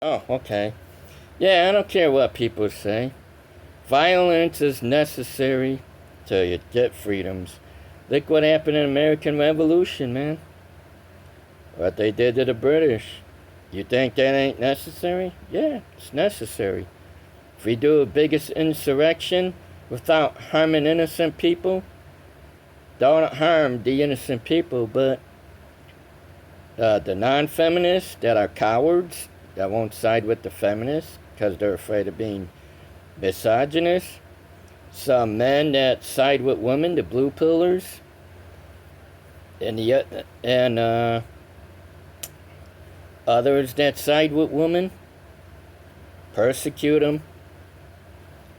Oh, okay. Yeah, I don't care what people say. Violence is necessary to get freedoms. Look what happened in American Revolution, man. What they did to the British. You think that ain't necessary? Yeah, it's necessary. If we do a biggest insurrection without harming innocent people, don't harm the innocent people, but the non-feminists that are cowards, that won't side with the feminists because they're afraid of being misogynist. Some men that side with women, the blue pillars, and others that side with women, persecute them,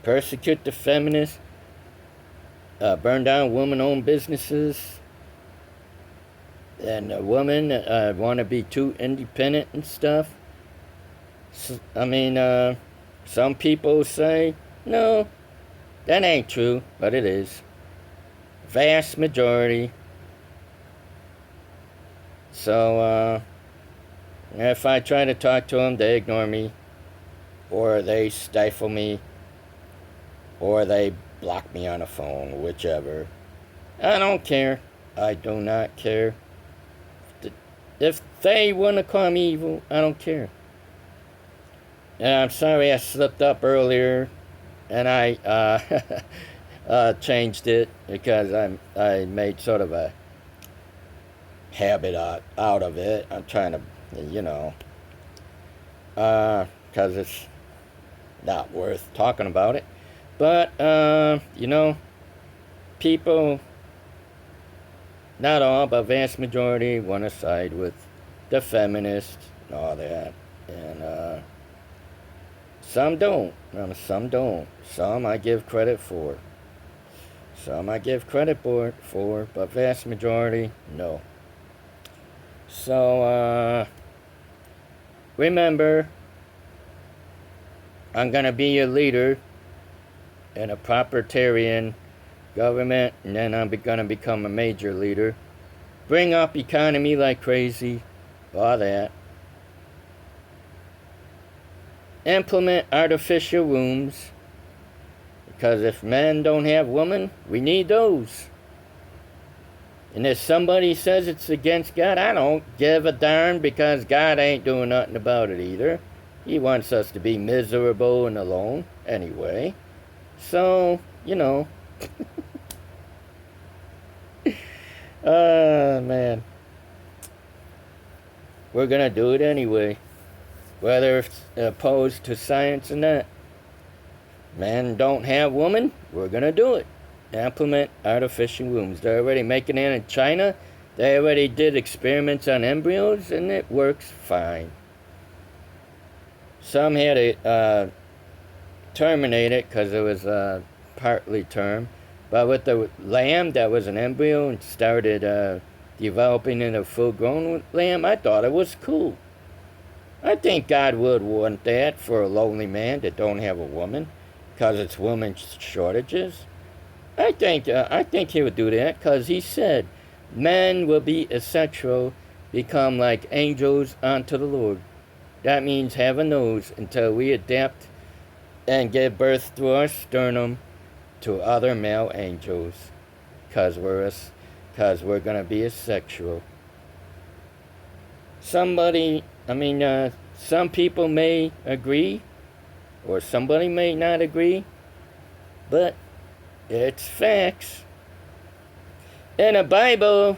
persecute the feminists, burn down women-owned businesses, and women want to be too independent and stuff. Some people say, no, that ain't true, but it is. Vast majority. So, if I try to talk to them, they ignore me, or they stifle me, or they block me on the phone, whichever. I don't care. I do not care. If they want to call me evil, I don't care. And I'm sorry I slipped up earlier, and I changed it because I made sort of a habit out of it. I'm trying to, because it's not worth talking about it. But, people, not all, but vast majority, want to side with the feminists and all that. And some don't. Some don't. Some I give credit for. Some I give credit for, but vast majority, no. So, remember, I'm going to be your leader in a propertarian government, and then I'm going to become a major leader. Bring up economy like crazy, all that. Implement artificial wombs, because if men don't have women, we need those. And if somebody says it's against God, I don't give a darn, because God ain't doing nothing about it either. He wants us to be miserable and alone anyway. So, man. We're gonna do it anyway. Whether it's opposed to science or not. Men don't have women, we're gonna do it. Implement artificial wombs. They're already making it in China. They already did experiments on embryos, and it works fine. Some had to terminate it because it was partly term. But with the lamb that was an embryo and started developing into a full-grown lamb, I thought it was cool. I think God would want that for a lonely man that don't have a woman, because it's women shortages. I think he would do that, because he said men will be asexual, become like angels unto the Lord. That means have a nose until we adapt and give birth through our sternum to other male angels, because we're going to be asexual. Some people may agree, or somebody may not agree, but it's facts. In the Bible,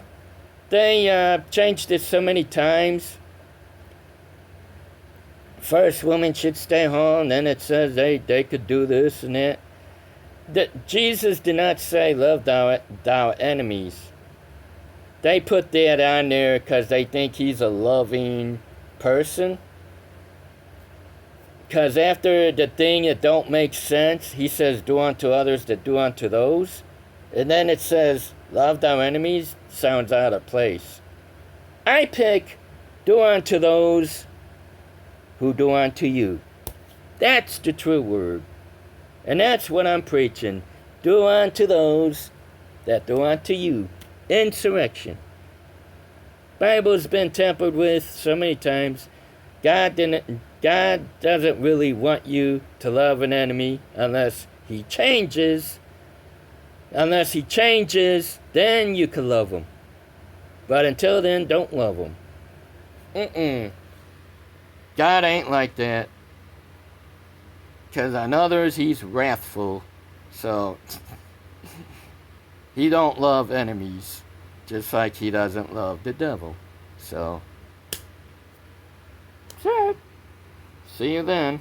they changed it so many times. First, women should stay home, then it says they could do this and that. Jesus did not say, love thou enemies. They put that on there because they think he's a loving person. Because after the thing that don't make sense, he says, do unto others that do unto those. And then it says, love thy enemies, sounds out of place. I pick, do unto those who do unto you. That's the true word. And that's what I'm preaching. Do unto those that do unto you. Insurrection. Bible's been tampered with so many times. God doesn't really want you to love an enemy unless he changes. Unless he changes, then you can love him. But until then, don't love him. God ain't like that. Because on others, he's wrathful. So, he don't love enemies. Just like he doesn't love the devil. So, sure. See you then.